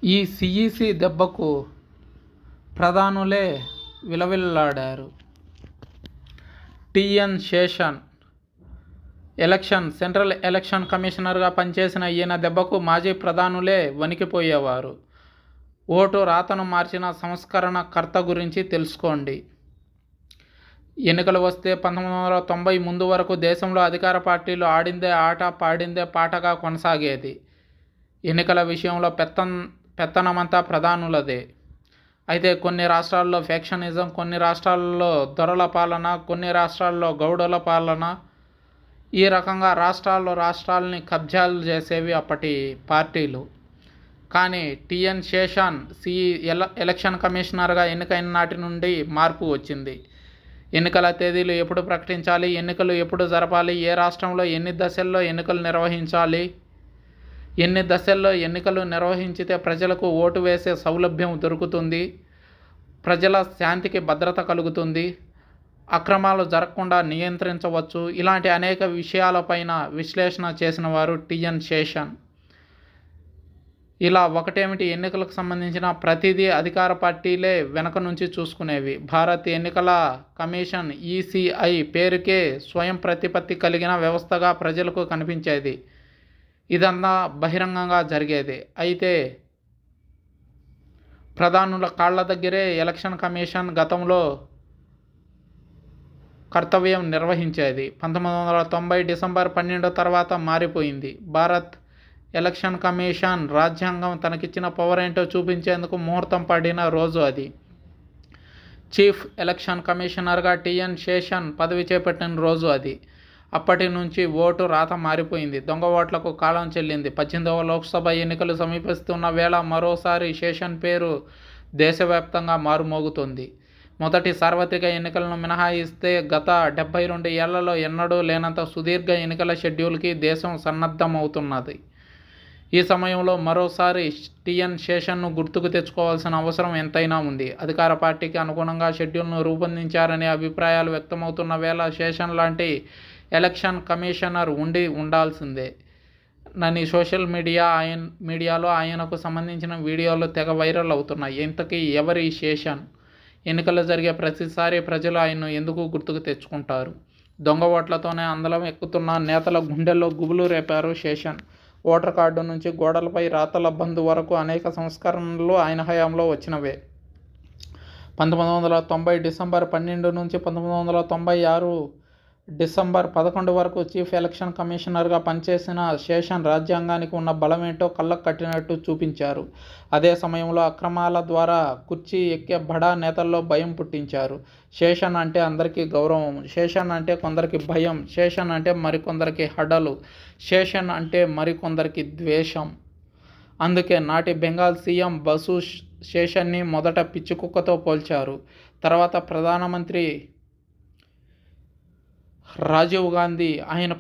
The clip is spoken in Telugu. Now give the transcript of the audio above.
ఈ సీఈసీ దెబ్బకు ప్రధానులే విలవిల్లాడారు. టీఎన్ శేషన్ సెంట్రల్ ఎలక్షన్ కమిషనర్గా పనిచేసిన ఈయన దెబ్బకు మాజీ ప్రధానులే వణికిపోయేవారు. ఓటు రాతను మార్చిన సంస్కరణ కర్త గురించి తెలుసుకోండి. ఎన్నికలు వస్తే 1990 ముందు వరకు దేశంలో అధికార పార్టీలు ఆడిందే ఆట, పాడిందే పాటగా కొనసాగేది. ఎన్నికల విషయంలో పెత్తనమంతా ప్రధానులదే. అయితే కొన్ని రాష్ట్రాల్లో ఫ్యాక్షనిజం, కొన్ని రాష్ట్రాల్లో దొరల పాలన, కొన్ని రాష్ట్రాల్లో గౌడుల పాలన, ఈ రకంగా రాష్ట్రాల్ని కబ్జాలు చేసేవి అప్పటి పార్టీలు. కానీ టీఎన్ శేషన్ ఎలక్షన్ కమిషనర్గా ఎన్నికైన నాటి నుండి మార్పు వచ్చింది. ఎన్నికల తేదీలు ఎప్పుడు ప్రకటించాలి, ఎన్నికలు ఎప్పుడు జరపాలి, ఏ రాష్ట్రంలో ఎన్ని దశల్లో ఎన్నికలు నిర్వహించాలి, ఎన్ని దశల్లో ఎన్నికలు నిర్వహించితే ప్రజలకు ఓటు వేసే సౌలభ్యం దొరుకుతుంది, ప్రజల శాంతికి భద్రత కలుగుతుంది, అక్రమాలు జరగకుండా నియంత్రించవచ్చు, ఇలాంటి అనేక విషయాలపైన విశ్లేషణ చేసిన వారు టీఎన్ శేషన్. ఇలా ఒకటేమిటి, ఎన్నికలకు సంబంధించిన ప్రతిదీ అధికార పార్టీలే వెనక నుంచి చూసుకునేవి. భారత్ ఎన్నికల కమిషన్ ఈసీఐ పేరుకే స్వయం ప్రతిపత్తి కలిగిన వ్యవస్థగా ప్రజలకు కనిపించేది. ఇదంతా బహిరంగంగా జరిగేది. అయితే ప్రధానుల కాళ్ల దగ్గరే ఎలక్షన్ కమిషన్ గతంలో కర్తవ్యం నిర్వహించేది. 1990 డిసెంబర్ 12 తర్వాత మారిపోయింది. భారత్ ఎలక్షన్ కమిషన్ రాజ్యాంగం తనకిచ్చిన పవర్ ఏంటో చూపించేందుకు ముహూర్తం పడిన రోజు అది. చీఫ్ ఎలక్షన్ కమిషనర్గా టీఎన్ శేషన్ పదవి చేపట్టిన రోజు అది. అప్పటి నుంచి ఓటు రాత మారిపోయింది. దొంగ ఓట్లకు కాలం చెల్లింది. 18వ లోక్సభ ఎన్నికలు సమీపిస్తున్న వేళ మరోసారి శేషన్ పేరు దేశవ్యాప్తంగా మారుమోగుతోంది. మొదటి సార్వత్రిక ఎన్నికలను మినహాయిస్తే గత 72 ఏళ్లలో ఎన్నడూ లేనంత సుదీర్ఘ ఎన్నికల షెడ్యూల్కి దేశం సన్నద్ధమవుతున్నది. ఈ సమయంలో మరోసారి టీఎన్ శేషన్ను గుర్తుకు తెచ్చుకోవాల్సిన అవసరం ఎంతైనా ఉంది. అధికార పార్టీకి అనుగుణంగా షెడ్యూల్ను రూపొందించారనే అభిప్రాయాలు వ్యక్తమవుతున్న వేళ శేషన్ లాంటి ఎలక్షన్ కమిషనర్ ఉండాల్సిందే నని సోషల్ మీడియాలో ఆయనకు సంబంధించిన వీడియోలు తెగ వైరల్ అవుతున్నాయి. ఇంతకీ ఎవరి శేషన్? ఎన్నికలు జరిగే ప్రతిసారి ప్రజలు ఆయన్ను ఎందుకు గుర్తుకు తెచ్చుకుంటారు? దొంగ ఓట్లతోనే అందలం ఎక్కుతున్న నేతల గుండెల్లో గుబులు రేపారు శేషన్. ఓటర్ కార్డు నుంచి గోడలపై రాతల బంద్ వరకు అనేక సంస్కరణలు ఆయన హయాంలో వచ్చినవే. 1990 డిసెంబర్ 12 నుంచి 1996 డిసెంబర్ 11 వరకు చీఫ్ ఎలక్షన్ కమిషనర్గా పనిచేసిన శేషన్ రాజ్యాంగానికి ఉన్న బలమేంటో కళ్ళకు కట్టినట్టు చూపించారు. అదే సమయంలో అక్రమాల ద్వారా కుర్చీ ఎక్కే బడా నేతల్లో భయం పుట్టించారు. శేషన్ అంటే అందరికీ గౌరవం, శేషన్ అంటే కొందరికి భయం, శేషన్ అంటే మరికొందరికి హడలు, శేషన్ అంటే మరికొందరికి ద్వేషం. అందుకే నాటి బెంగాల్ సీఎం బసు శేషన్ని మొదట పిచ్చికుక్కతో పోల్చారు. తర్వాత ప్రధానమంత్రి రాజీవ్ గాంధీ ఆయన